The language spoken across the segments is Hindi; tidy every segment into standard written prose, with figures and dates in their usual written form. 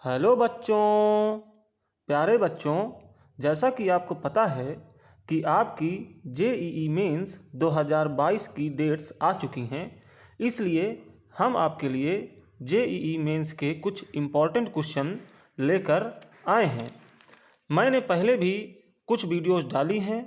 हेलो बच्चों, प्यारे बच्चों। जैसा कि आपको पता है कि आपकी जेईई मेंस 2022 की डेट्स आ चुकी हैं, इसलिए हम आपके लिए जेईई मेंस के कुछ इम्पॉर्टेंट क्वेश्चन लेकर आए हैं। मैंने पहले भी कुछ वीडियोस डाली हैं।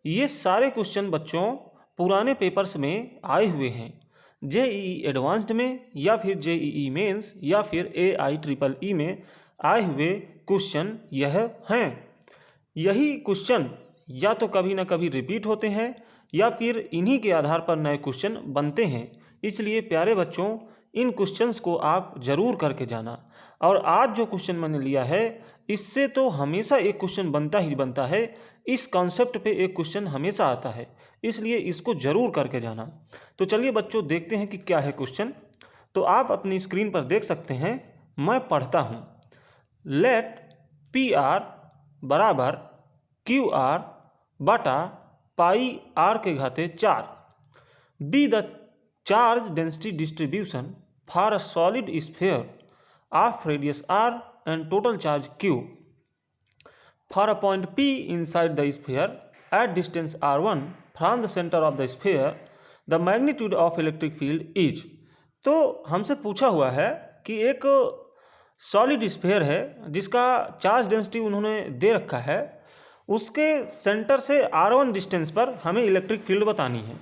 ये सारे क्वेश्चन बच्चों पुराने पेपर्स में आए हुए हैं, जेईई एडवांस्ड में या फिर जेईई मेंस या फिर AIEEE में आए हुए क्वेश्चन यह हैं। यही क्वेश्चन या तो कभी ना कभी रिपीट होते हैं या फिर इन्हीं के आधार पर नए क्वेश्चन बनते हैं। इसलिए प्यारे बच्चों, इन क्वेश्चंस को आप ज़रूर करके जाना। और आज जो क्वेश्चन मैंने लिया है, इससे तो हमेशा एक क्वेश्चन बनता ही बनता है। इस कॉन्सेप्ट पे एक क्वेश्चन हमेशा आता है, इसलिए इसको ज़रूर करके जाना। तो चलिए बच्चों, देखते हैं कि क्या है क्वेश्चन। तो आप अपनी स्क्रीन पर देख सकते हैं, मैं पढ़ता हूँ। लेट PR बराबर QR बटा पाई R के घाते 4 be the charge density distribution for a solid sphere of radius R and total charge Q for a point P inside the sphere at distance R1 from the center of the sphere, the magnitude of electric field is। तो हमसे पूछा हुआ है कि एक सॉलिड स्फीयर है जिसका चार्ज डेंसिटी उन्होंने दे रखा है, उसके सेंटर से R1 डिस्टेंस पर हमें इलेक्ट्रिक फील्ड बतानी है।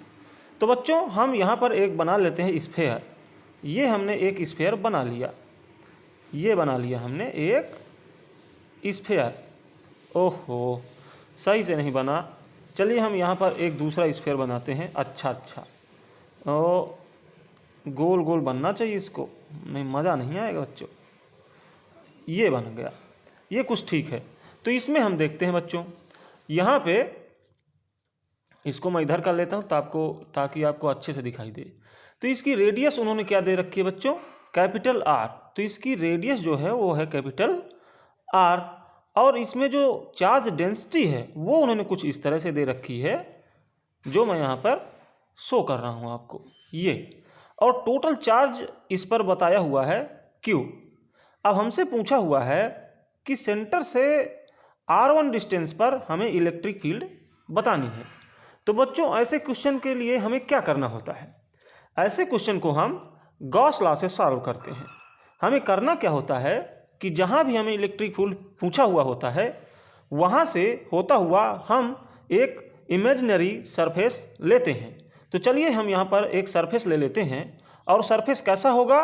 तो बच्चों, हम यहाँ पर एक बना लेते हैं स्फीयर। ये हमने एक स्फीयर बना लिया, ये बना लिया हमने एक स्फीयर। ओहो, सही से नहीं बना। चलिए हम यहाँ पर एक दूसरा स्फीयर बनाते हैं। अच्छा, ओ गोल गोल बनना चाहिए इसको, नहीं मज़ा नहीं आएगा बच्चों। ये बन गया, ये कुछ ठीक है। तो इसमें हम देखते हैं बच्चों, यहाँ पे इसको मैं इधर कर लेता हूँ ताकि आपको अच्छे से दिखाई दे। तो इसकी रेडियस उन्होंने क्या दे रखी है बच्चों? Capital R। तो इसकी रेडियस जो है वो है कैपिटल R। और इसमें जो चार्ज डेंसिटी है वो उन्होंने कुछ इस तरह से दे रखी है, जो मैं यहाँ पर शो कर रहा हूँ आपको, ये। और टोटल चार्ज इस पर बताया हुआ है Q। अब हमसे पूछा हुआ है कि सेंटर से R1 डिस्टेंस पर हमें इलेक्ट्रिक फील्ड बतानी है। तो बच्चों, ऐसे क्वेश्चन के लिए हमें क्या करना होता है? ऐसे क्वेश्चन को हम गॉस लॉ से सॉल्व करते हैं। हमें करना क्या होता है कि जहाँ भी हमें इलेक्ट्रिक फील्ड पूछा हुआ होता है, वहाँ से होता हुआ हम एक इमेजिनरी सरफेस लेते हैं। तो चलिए हम यहाँ पर एक सरफेस ले लेते हैं, और सरफेस कैसा होगा?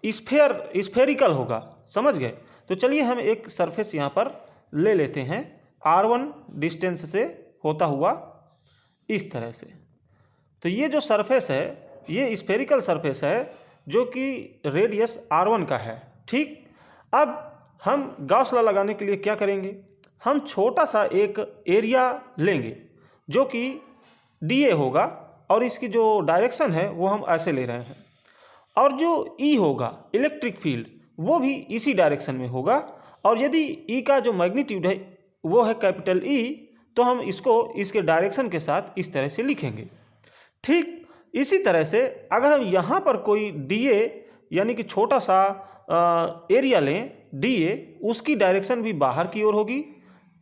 स्फेरिकल होगा, समझ गए? तो चलिए हम एक सरफेस यहाँ पर ले लेते हैं R1 डिस्टेंस से होता हुआ इस तरह से। तो ये जो सरफेस है, ये स्फेरिकल सरफेस है जो कि रेडियस R1 का है, ठीक। अब हम गॉस लॉ लगाने के लिए क्या करेंगे? हम छोटा सा एक एरिया लेंगे जो कि DA होगा, और इसकी जो डायरेक्शन है वो हम ऐसे ले रहे हैं। और जो E होगा, इलेक्ट्रिक फील्ड, वो भी इसी डायरेक्शन में होगा। और यदि E का जो मैग्नीट्यूड है वो है कैपिटल E, तो हम इसको इसके डायरेक्शन के साथ इस तरह से लिखेंगे, ठीक। इसी तरह से अगर हम यहाँ पर कोई DA यानी कि छोटा सा एरिया लें DA, उसकी डायरेक्शन भी बाहर की ओर होगी,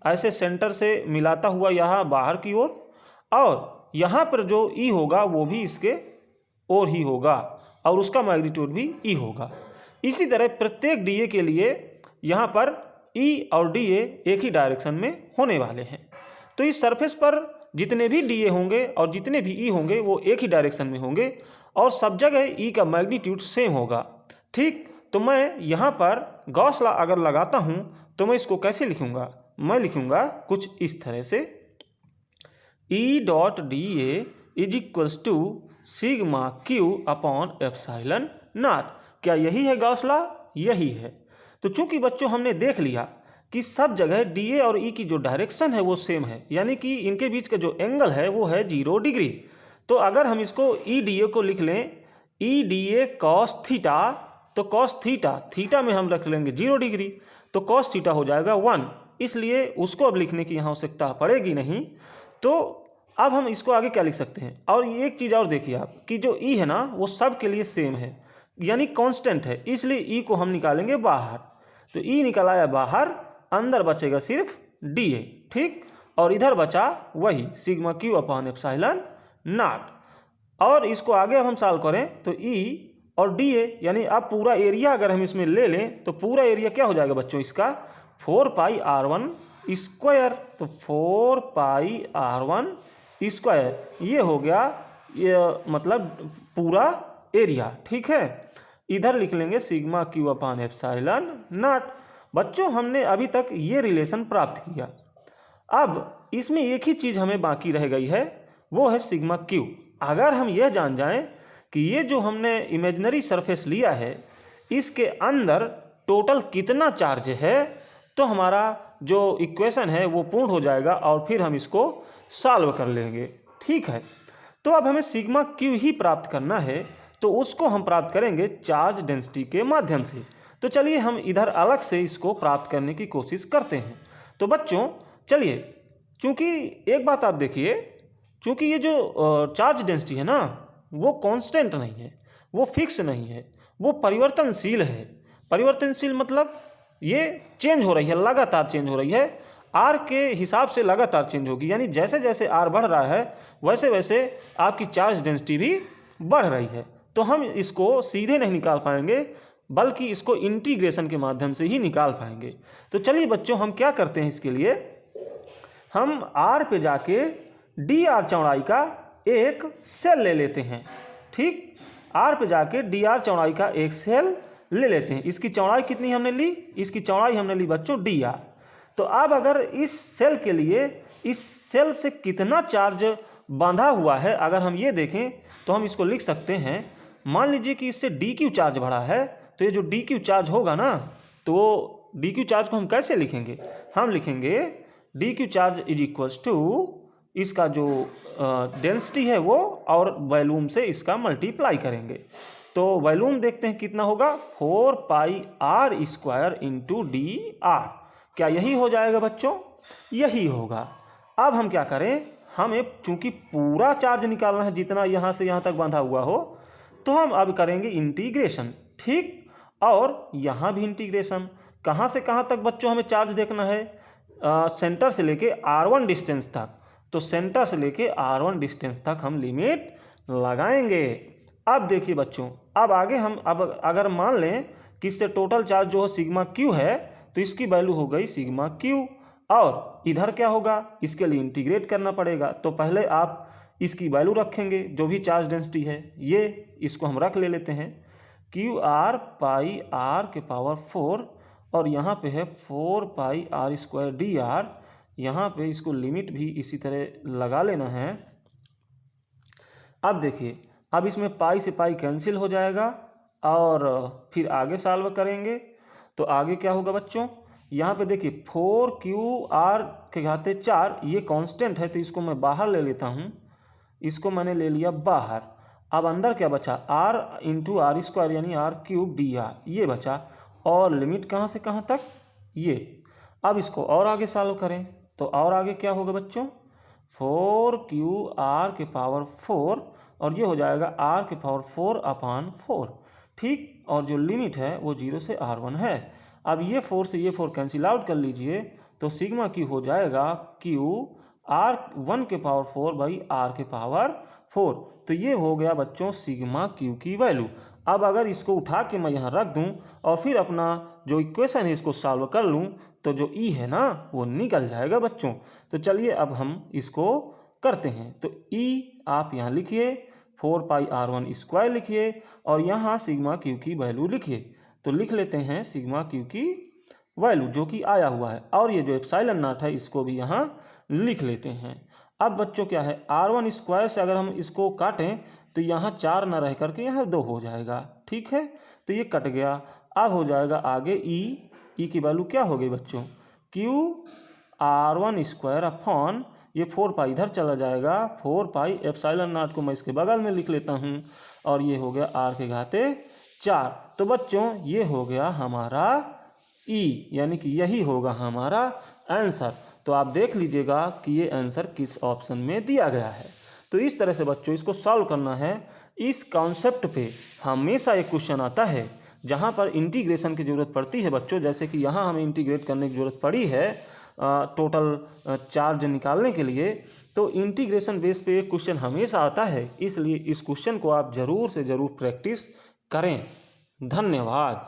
ऐसे सेंटर से मिलाता हुआ यहाँ बाहर की ओर। और यहाँ पर जो E होगा वो भी इसके ओर ही होगा, और उसका मैग्नीट्यूड भी E होगा। इसी तरह प्रत्येक DA के लिए यहाँ पर E और DA एक ही डायरेक्शन में होने वाले हैं। तो इस सरफेस पर जितने भी DA होंगे और जितने भी E होंगे वो एक ही डायरेक्शन में होंगे, और सब जगह E का मैग्नीट्यूड सेम होगा, ठीक। तो मैं यहाँ पर गॉस लॉ अगर लगाता हूँ तो मैं इसको कैसे लिखूँगा? मैं लिखूँगा कुछ इस तरह से, E dot DA is equals to sigma Q upon epsilon naught. क्या यही है गॉस लॉ? यही है। तो चूंकि बच्चों हमने देख लिया कि सब जगह DA और E की जो डायरेक्शन है वो सेम है, यानी कि इनके बीच का जो एंगल है वो है 0 डिग्री। तो अगर हम इसको EDA को लिख लें EDA cos थीटा, तो cos थीटा में हम रख लेंगे 0 डिग्री, तो cos थीटा हो जाएगा 1। इसलिए उसको अब लिखने की यहाँ आवश्यकता पड़ेगी नहीं। तो अब हम इसको आगे क्या लिख सकते हैं? और एक चीज़ और देखिए आप कि जो E है ना वो सब के लिए सेम है, यानी कांस्टेंट है, इसलिए E को हम निकालेंगे बाहर। तो ई निकल आया बाहर, अंदर बचेगा सिर्फ डी ए। ठीक, और इधर बचा वही sigma Q upon epsilon not. और इसको आगे अब हम सॉल्व करें तो ई और डी ए यानी अब पूरा एरिया अगर हम इसमें ले लें तो पूरा एरिया क्या हो जाएगा बच्चों इसका 4 पाई r1 स्क्वायर। तो 4 पाई r1 स्क्वायर ये हो गया, ये मतलब पूरा एरिया। ठीक है, इधर लिख लेंगे sigma Q upon epsilon not. बच्चों हमने अभी तक ये रिलेशन प्राप्त किया। अब इसमें एक ही चीज़ हमें बाकी रह गई है, वो है सिग्मा क्यू। अगर हम यह जान जाएं कि ये जो हमने इमेजिनरी सरफेस लिया है इसके अंदर टोटल कितना चार्ज है, तो हमारा जो इक्वेशन है वो पूर्ण हो जाएगा और फिर हम इसको सॉल्व कर लेंगे। ठीक है, तो अब हमें सिग्मा क्यू ही प्राप्त करना है, तो उसको हम प्राप्त करेंगे चार्ज डेंसिटी के माध्यम से। तो चलिए हम इधर अलग से इसको प्राप्त करने की कोशिश करते हैं। तो बच्चों चलिए, चूँकि एक बात आप देखिए, चूँकि ये जो चार्ज डेंसिटी है ना वो कांस्टेंट नहीं है, वो फिक्स नहीं है, वो परिवर्तनशील है। परिवर्तनशील मतलब ये चेंज हो रही है, लगातार चेंज हो रही है, आर के हिसाब से लगातार चेंज होगी। यानी जैसे जैसे आर बढ़ रहा है वैसे वैसे आपकी चार्ज डेंसिटी भी बढ़ रही है। तो हम इसको सीधे नहीं निकाल पाएंगे, बल्कि इसको इंटीग्रेशन के माध्यम से ही निकाल पाएंगे। तो चलिए बच्चों हम क्या करते हैं, इसके लिए हम आर पे जाके डी आर चौड़ाई का एक सेल ले लेते हैं। ठीक, आर पे जाके डी आर चौड़ाई का एक सेल ले लेते हैं। इसकी चौड़ाई कितनी हमने ली, इसकी चौड़ाई हमने ली बच्चों डी आर। तो अब अगर इस सेल के लिए इस सेल से कितना चार्ज बांधा हुआ है अगर हम ये देखें तो हम इसको लिख सकते हैं। मान लीजिए कि इससे डी क्यू चार्ज बढ़ा है, तो ये जो डी क्यू चार्ज होगा ना, तो डी क्यू चार्ज को हम कैसे लिखेंगे, हम लिखेंगे D Q charge is equals to इसका जो डेंसिटी है वो और वॉल्यूम से इसका मल्टीप्लाई करेंगे। तो वॉल्यूम देखते हैं कितना होगा, 4 pi R square into D R. क्या यही हो जाएगा बच्चों, यही होगा। अब हम क्या करें, हमें चूंकि पूरा चार्ज निकालना है जितना यहाँ से यहाँ तक बांधा हुआ हो, तो हम अब करेंगे इंटीग्रेशन। ठीक, और यहाँ भी इंटीग्रेशन। कहाँ से कहाँ तक बच्चों हमें चार्ज देखना है, सेंटर से लेके R1 डिस्टेंस तक। तो सेंटर से लेके R1 डिस्टेंस तक हम लिमिट लगाएंगे। अब देखिए बच्चों, अब आगे हम अब अगर मान लें कि इससे टोटल चार्ज जो है सिग्मा क्यू है, तो इसकी वैल्यू हो गई सिग्मा क्यू। और इधर क्या होगा, इसके लिए इंटीग्रेट करना पड़ेगा। तो पहले आप इसकी वैल्यू रखेंगे, जो भी चार्ज डेंसिटी है ये, इसको हम रख ले लेते हैं क्यू आर पाई आर के पावर 4, और यहाँ पे है 4 pi R square D R. यहाँ पे इसको लिमिट भी इसी तरह लगा लेना है। अब देखिए, अब इसमें पाई से पाई कैंसिल हो जाएगा और फिर आगे सॉल्व करेंगे। तो आगे क्या होगा बच्चों, यहाँ पे देखिए 4QR के घाते 4 ये कांस्टेंट है, तो इसको मैं बाहर ले लेता हूँ। इसको मैंने ले लिया बाहर। अब अंदर क्या बचा, R इंटू आर स्क्वायर यानी R क्यूब डी आर, ये बचा। और लिमिट कहाँ से कहाँ तक, ये। अब इसको और आगे सॉल्व करें तो और आगे क्या होगा बच्चों, 4QR के पावर 4, और ये हो जाएगा R के पावर 4 अपॉन 4। ठीक, और जो लिमिट है वो 0 से R1 है। अब ये 4 से ये 4 कैंसिल आउट कर लीजिए, तो सिग्मा क्यू हो जाएगा क्यू R1 के पावर 4 बाई R के पावर 4। तो ये हो गया बच्चों सिग्मा क्यू की वैल्यू। अब अगर इसको उठा के मैं यहाँ रख दूँ और फिर अपना जो इक्वेशन है इसको सॉल्व कर लूँ, तो जो ई है ना वो निकल जाएगा बच्चों। तो चलिए अब हम इसको करते हैं। तो ई आप यहाँ लिखिए, 4 पाई R1 स्क्वायर लिखिए, और यहाँ सिग्मा क्यू की वैल्यू लिखिए। तो लिख लेते हैं सिग्मा क्यू की वैल्यू जो कि आया हुआ है, और ये जो एप्सिलॉन नॉट है इसको भी यहाँ लिख लेते हैं। अब बच्चों क्या है, R1 स्क्वायर से अगर हम इसको काटें तो यहाँ 4 ना रह करके यहाँ 2 हो जाएगा। ठीक है, तो ये कट गया। अब हो जाएगा आगे ई की वैल्यू क्या हो गई बच्चों, क्यू R1 स्क्वायर अपॉन ये 4 पाई इधर चला जाएगा, 4 पाई एप्सिलॉन नॉट को मैं इसके बगल में लिख लेता हूँ, और ये हो गया R के घाते 4। तो बच्चों ये हो गया हमारा ई, यानी कि यही होगा हमारा आंसर। तो आप देख लीजिएगा कि ये आंसर किस ऑप्शन में दिया गया है। तो इस तरह से बच्चों इसको सॉल्व करना है। इस कॉन्सेप्ट पे हमेशा एक क्वेश्चन आता है जहाँ पर इंटीग्रेशन की ज़रूरत पड़ती है बच्चों, जैसे कि यहाँ हमें इंटीग्रेट करने की ज़रूरत पड़ी है टोटल चार्ज निकालने के लिए, तो इंटीग्रेशन बेस पे एक क्वेश्चन हमेशा आता है, इसलिए इस क्वेश्चन को आप ज़रूर से ज़रूर प्रैक्टिस करें। धन्यवाद।